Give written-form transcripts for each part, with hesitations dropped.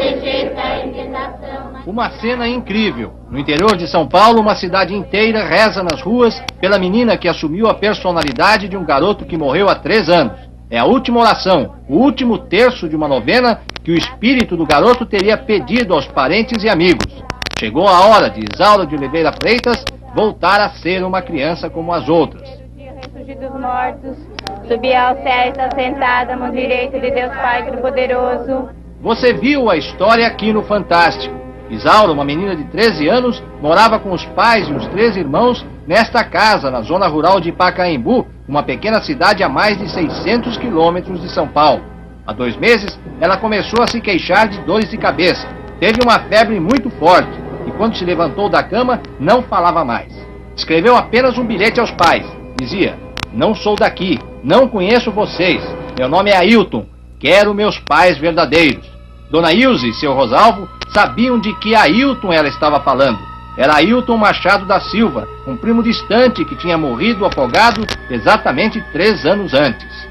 rejeita a inquietação. Uma cena incrível. No interior de São Paulo, uma cidade inteira reza nas ruas pela menina que assumiu a personalidade de um garoto que morreu há 3 anos. É a última oração, o último terço de uma novena que o espírito do garoto teria pedido aos parentes e amigos. Chegou a hora de Isaura de Oliveira Freitas voltar a ser uma criança como as outras. Ressurgir dos mortos, subir ao céu e está sentada à mão direita de Deus Pai Todo-Poderoso. Você viu a história aqui no Fantástico. Isaura, uma menina de 13 anos, morava com os pais e os 3 irmãos nesta casa, na zona rural de Pacaembu, uma pequena cidade a mais de 600 quilômetros de São Paulo. Há 2 meses, ela começou a se queixar de dores de cabeça. Teve uma febre muito forte e quando se levantou da cama, não falava mais. Escreveu apenas um bilhete aos pais. Dizia: não sou daqui, não conheço vocês, meu nome é Ailton, quero meus pais verdadeiros. Dona Ilse e seu Rosalvo sabiam de que Ailton ela estava falando. Era Ailton Machado da Silva, um primo distante que tinha morrido afogado exatamente 3 anos antes.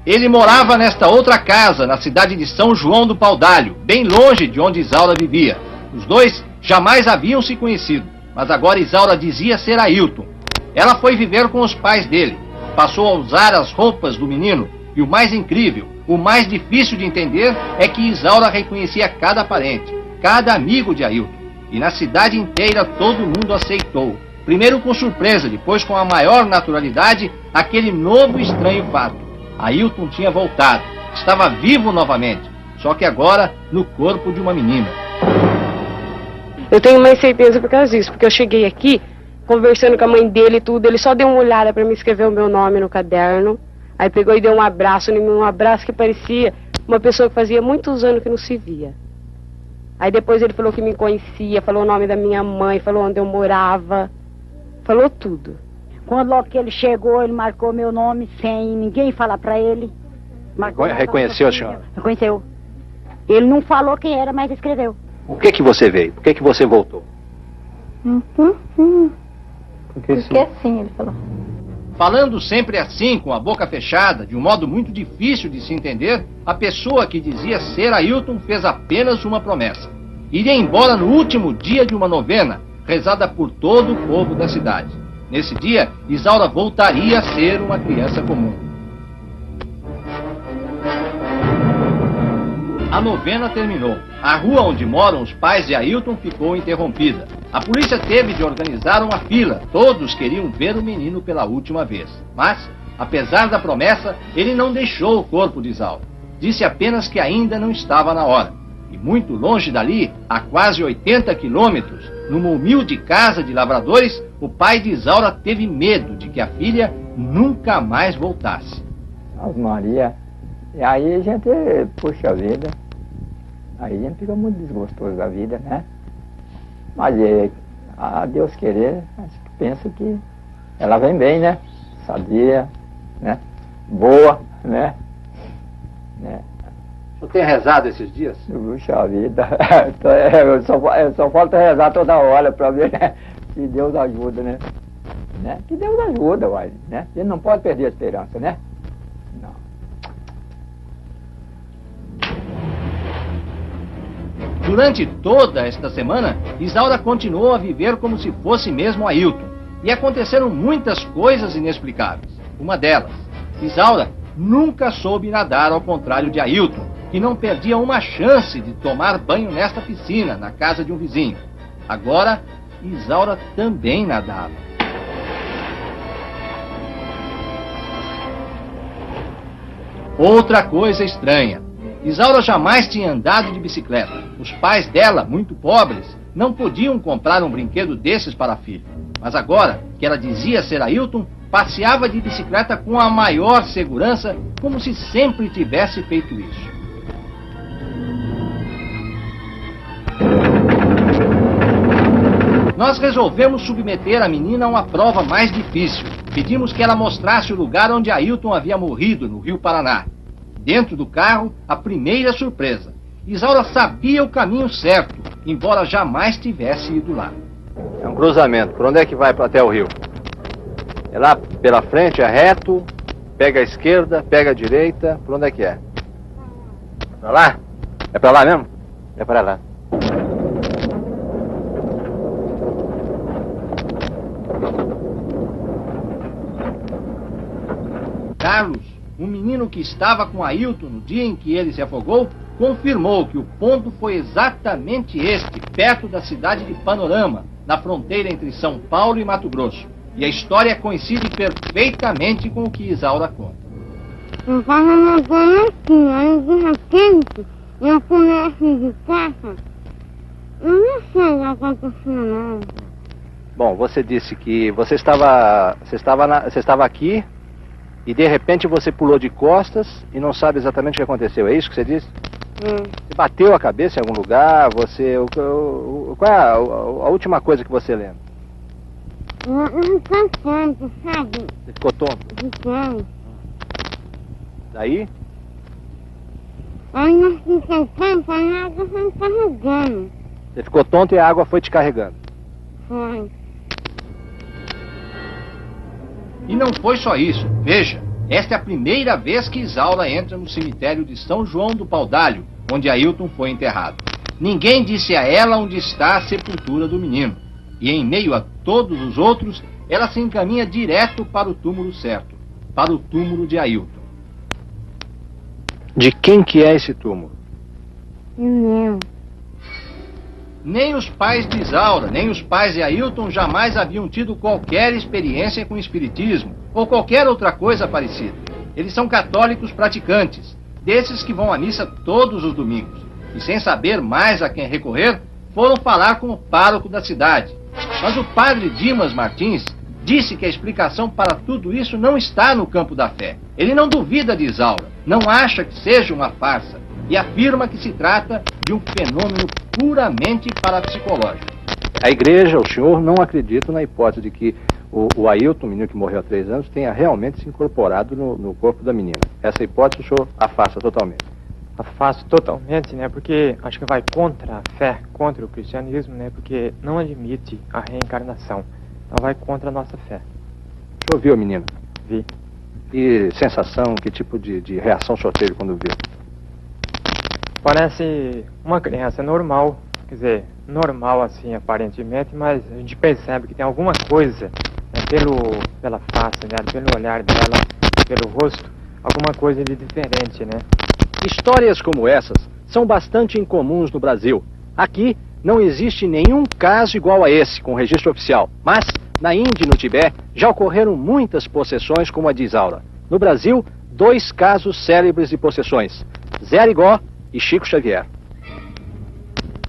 Ele morava nesta outra casa, na cidade de São João do Paudalho, bem longe de onde Isaura vivia. Os dois jamais haviam se conhecido, mas agora Isaura dizia ser Ailton. Ela foi viver com os pais dele, passou a usar as roupas do menino, e o mais incrível, o mais difícil de entender é que Isaura reconhecia cada parente, cada amigo de Ailton. E na cidade inteira todo mundo aceitou. Primeiro com surpresa, depois com a maior naturalidade, aquele novo e estranho fato. Ailton tinha voltado, estava vivo novamente, só que agora no corpo de uma menina. Eu tenho mais certeza por causa disso, porque eu cheguei aqui, conversando com a mãe dele e tudo, ele só deu uma olhada para me escrever o meu nome no caderno. Aí pegou e deu um abraço em mim, um abraço que parecia uma pessoa que fazia muitos anos que não se via. Aí depois ele falou que me conhecia, falou o nome da minha mãe, falou onde eu morava, falou tudo. Quando logo que ele chegou, ele marcou meu nome sem ninguém falar pra ele. Reconheceu a senhora? Reconheceu. Ele não falou quem era, mas escreveu. Por que você veio? Por que você voltou? Porque sim, ele falou. Falando sempre assim, com a boca fechada, de um modo muito difícil de se entender, a pessoa que dizia ser Ailton fez apenas uma promessa. Iria embora no último dia de uma novena, rezada por todo o povo da cidade. Nesse dia, Isaura voltaria a ser uma criança comum. A novena terminou. A rua onde moram os pais de Ailton ficou interrompida. A polícia teve de organizar uma fila. Todos queriam ver o menino pela última vez. Mas, apesar da promessa, ele não deixou o corpo de Isaura. Disse apenas que ainda não estava na hora. E muito longe dali, a quase 80 quilômetros, numa humilde casa de lavradores, o pai de Isaura teve medo de que a filha nunca mais voltasse. Ave Maria. E aí a gente, puxa vida, aí a gente fica muito desgostoso da vida, né? Mas a Deus querer, acho que penso que ela vem bem, né? Sadia, né? Boa, né? O senhor tem rezado esses dias? Puxa vida, só falta rezar toda hora para ver, né? Que Deus ajuda, né? Que Deus ajuda, uai, né? A gente não pode perder a esperança, né? Não. Durante toda esta semana, Isaura continuou a viver como se fosse mesmo Ailton. E aconteceram muitas coisas inexplicáveis. Uma delas, Isaura nunca soube nadar, ao contrário de Ailton, que não perdia uma chance de tomar banho nesta piscina, na casa de um vizinho. Agora, Isaura também nadava. Outra coisa estranha. Isaura jamais tinha andado de bicicleta. Os pais dela, muito pobres, não podiam comprar um brinquedo desses para a filha. Mas agora, que ela dizia ser Ailton, passeava de bicicleta com a maior segurança, como se sempre tivesse feito isso. Nós resolvemos submeter a menina a uma prova mais difícil. Pedimos que ela mostrasse o lugar onde Ailton havia morrido, no Rio Paraná. Dentro do carro, a primeira surpresa. Isaura sabia o caminho certo, embora jamais tivesse ido lá. É um cruzamento. Por onde é que vai até o rio? É lá pela frente, é reto, pega a esquerda, pega a direita. Por onde é que é? Pra lá? É pra lá mesmo? É para lá. Carlos, um menino que estava com Ailton no dia em que ele se afogou, confirmou que o ponto foi exatamente este, perto da cidade de Panorama, na fronteira entre São Paulo e Mato Grosso. E a história coincide perfeitamente com o que Isaura conta. Eu estava nadando aqui, aí de repente eu comecei de casa. Eu não sei o que aconteceu, não. Bom, você disse que você estava aqui e de repente você pulou de costas e não sabe exatamente o que aconteceu. É isso que você disse? Você bateu a cabeça em algum lugar? Qual é a última coisa que você lembra? Eu fiquei tonto, sabe? Você ficou tonto? Fiquei. Daí? Aí eu fiquei tonto, aí a água foi me carregando. Você ficou tonto e a água foi te carregando. Foi. E não foi só isso. Veja, esta é a primeira vez que Isaura entra no cemitério de São João do Paudalho, onde Ailton foi enterrado. Ninguém disse a ela onde está a sepultura do menino. E em meio a todos os outros, ela se encaminha direto para o túmulo certo, para o túmulo de Ailton. De quem que é esse túmulo? Meu. Nem os pais de Isaura, nem os pais de Ailton jamais haviam tido qualquer experiência com espiritismo ou qualquer outra coisa parecida. Eles são católicos praticantes, desses que vão à missa todos os domingos. E sem saber mais a quem recorrer, foram falar com o pároco da cidade. Mas o padre Dimas Martins disse que a explicação para tudo isso não está no campo da fé. Ele não duvida de Isaura, não acha que seja uma farsa e afirma que se trata de um fenômeno puramente parapsicológico. A igreja, o senhor, não acredita na hipótese de que o Ailton, o menino que morreu há 3 anos, tenha realmente se incorporado no corpo da menina. Essa hipótese o senhor afasta totalmente. Afasto totalmente, né? Porque acho que vai contra a fé, contra o cristianismo, né? Porque não admite a reencarnação. Então vai contra a nossa fé. O senhor viu a menina? Vi. E sensação, que tipo de reação o senhor teve quando viu? Parece uma criança normal, quer dizer, normal assim aparentemente, mas a gente percebe que tem alguma coisa, né, pela face, né, pelo olhar dela, pelo rosto, alguma coisa de diferente, né? Histórias como essas são bastante incomuns no Brasil. Aqui não existe nenhum caso igual a esse, com registro oficial. Mas, na Índia e no Tibete, já ocorreram muitas possessões como a de Isaura. No Brasil, 2 casos célebres de possessões: Zé Arigó e Chico Xavier.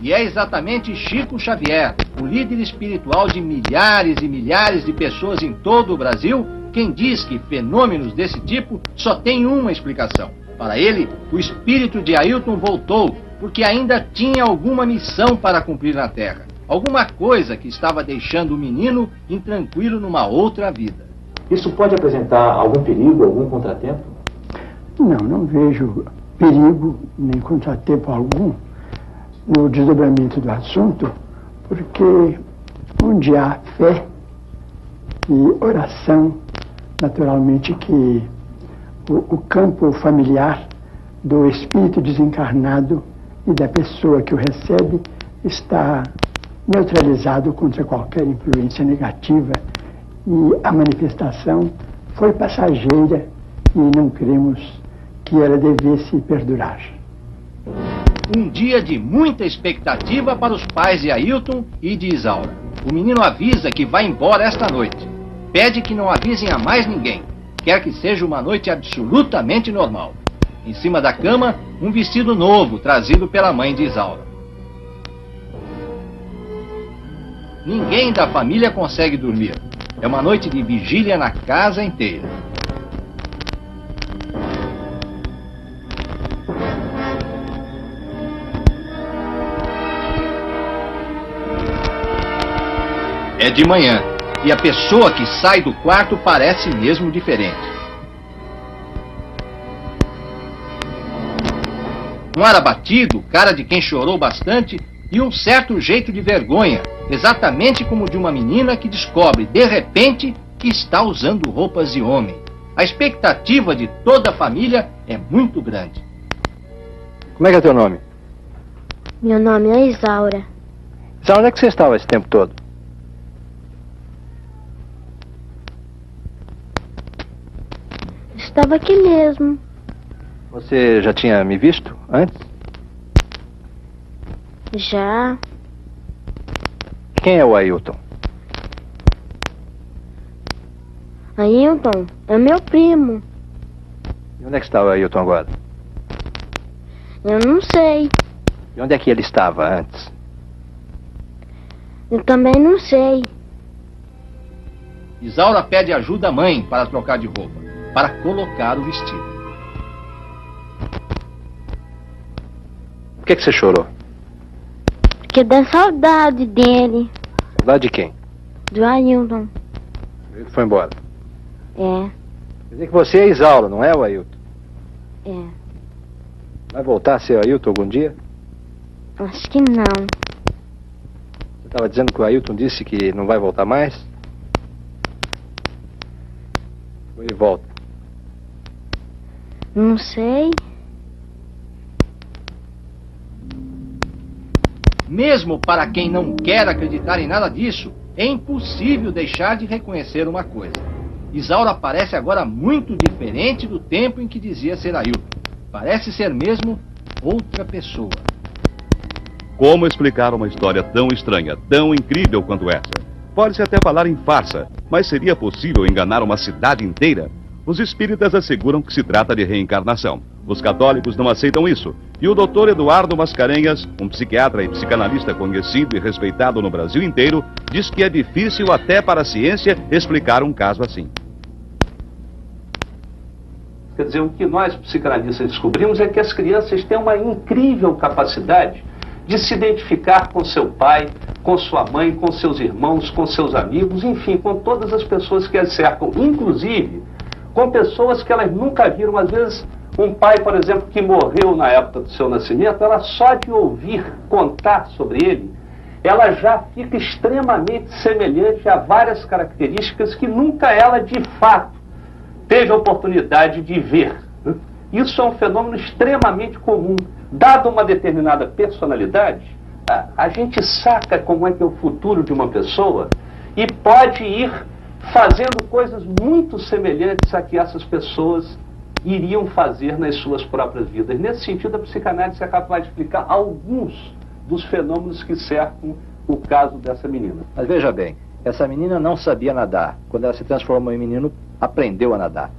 E é exatamente Chico Xavier, o líder espiritual de milhares e milhares de pessoas em todo o Brasil, quem diz que fenômenos desse tipo só tem uma explicação. Para ele, o espírito de Ailton voltou porque ainda tinha alguma missão para cumprir na Terra. Alguma coisa que estava deixando o menino intranquilo numa outra vida. Isso pode apresentar algum perigo, algum contratempo? Não vejo perigo nem contratempo algum no desdobramento do assunto, porque onde há fé e oração, naturalmente que o campo familiar do espírito desencarnado e da pessoa que o recebe está neutralizado contra qualquer influência negativa, e a manifestação foi passageira e não cremos que ela devesse perdurar. Um dia de muita expectativa para os pais de Ailton e de Isaura. O menino avisa que vai embora esta noite. Pede que não avisem a mais ninguém. Quer que seja uma noite absolutamente normal. Em cima da cama, um vestido novo trazido pela mãe de Isaura. Ninguém da família consegue dormir. É uma noite de vigília na casa inteira. É de manhã, e a pessoa que sai do quarto parece mesmo diferente. Um ar abatido, cara de quem chorou bastante e um certo jeito de vergonha, exatamente como de uma menina que descobre, de repente, que está usando roupas de homem. A expectativa de toda a família é muito grande. Como é que é teu nome? Meu nome é Isaura. Isaura, onde é que você estava esse tempo todo? Estava aqui mesmo. Você já tinha me visto antes? Já. Quem é o Ailton? Ailton é meu primo. E onde é que está o Ailton agora? Eu não sei. E onde é que ele estava antes? Eu também não sei. Isaura pede ajuda à mãe para trocar de roupa, para colocar o vestido. Por que você chorou? Porque dá saudade dele. Saudade de quem? Do Ailton. Ele foi embora. É. Quer dizer que você é Isaura, não é o Ailton? É. Vai voltar a ser o Ailton algum dia? Acho que não. Você estava dizendo que o Ailton disse que não vai voltar mais? Ou ele volta? Não sei. Mesmo para quem não quer acreditar em nada disso, é impossível deixar de reconhecer uma coisa. Isaura parece agora muito diferente do tempo em que dizia ser Ailton. Parece ser mesmo outra pessoa. Como explicar uma história tão estranha, tão incrível quanto essa? Pode-se até falar em farsa, mas seria possível enganar uma cidade inteira? Os espíritas asseguram que se trata de reencarnação. Os católicos não aceitam isso. E o Dr. Eduardo Mascarenhas, um psiquiatra e psicanalista conhecido e respeitado no Brasil inteiro, diz que é difícil até para a ciência explicar um caso assim. Quer dizer, o que nós psicanalistas descobrimos é que as crianças têm uma incrível capacidade de se identificar com seu pai, com sua mãe, com seus irmãos, com seus amigos, enfim, com todas as pessoas que as cercam, inclusive com pessoas que elas nunca viram. Às vezes, um pai, por exemplo, que morreu na época do seu nascimento, ela só de ouvir contar sobre ele, ela já fica extremamente semelhante a várias características que nunca ela, de fato, teve a oportunidade de ver. Isso é um fenômeno extremamente comum. Dada uma determinada personalidade, a gente saca como é que é o futuro de uma pessoa e pode ir fazendo coisas muito semelhantes a que essas pessoas iriam fazer nas suas próprias vidas. Nesse sentido, a psicanálise é capaz de explicar alguns dos fenômenos que cercam o caso dessa menina. Mas veja bem, essa menina não sabia nadar. Quando ela se transformou em menino, aprendeu a nadar.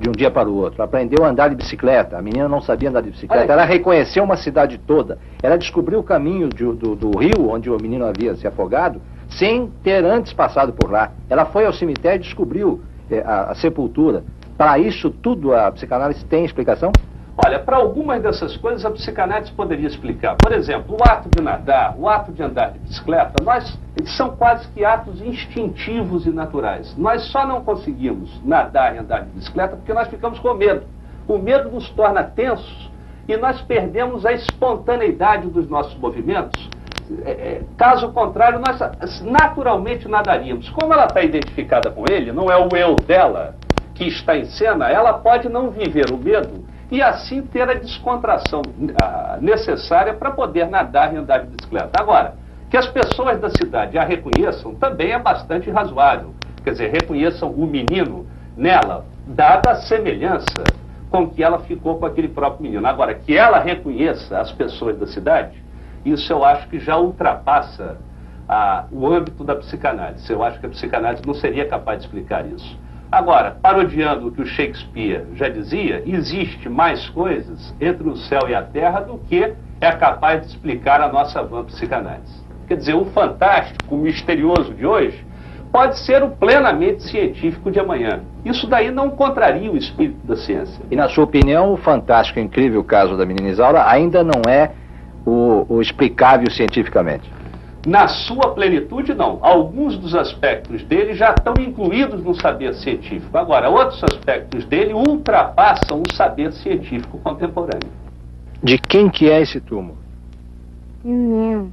De um dia para o outro. Aprendeu a andar de bicicleta. A menina não sabia andar de bicicleta. Ela reconheceu uma cidade toda. Ela descobriu o caminho do rio onde o menino havia se afogado, sem ter antes passado por lá. Ela foi ao cemitério e descobriu a sepultura. Para isso tudo, a psicanálise tem explicação? Olha, para algumas dessas coisas a psicanálise poderia explicar. Por exemplo, o ato de nadar, o ato de andar de bicicleta, eles são quase que atos instintivos e naturais. Nós só não conseguimos nadar e andar de bicicleta porque nós ficamos com medo. O medo nos torna tensos e nós perdemos a espontaneidade dos nossos movimentos. Caso contrário, nós naturalmente nadaríamos. Como ela está identificada com ele, não é o eu dela que está em cena, ela pode não viver o medo e assim ter a descontração necessária para poder nadar e andar de bicicleta. Agora, que as pessoas da cidade a reconheçam também é bastante razoável. Quer dizer, reconheçam o menino nela, dada a semelhança com que ela ficou com aquele próprio menino. Agora, que ela reconheça as pessoas da cidade, isso eu acho que já ultrapassa o âmbito da psicanálise. Eu acho que a psicanálise não seria capaz de explicar isso. Agora, parodiando o que o Shakespeare já dizia, existe mais coisas entre o céu e a terra do que é capaz de explicar a nossa vã psicanálise. Quer dizer, o fantástico, o misterioso de hoje, pode ser o plenamente científico de amanhã. Isso daí não contraria o espírito da ciência. E na sua opinião, o fantástico e incrível caso da menina Isaura ainda não é o explicável cientificamente? Na sua plenitude, não. Alguns dos aspectos dele já estão incluídos no saber científico. Agora, outros aspectos dele ultrapassam o saber científico contemporâneo. De quem que é esse túmulo? Meu.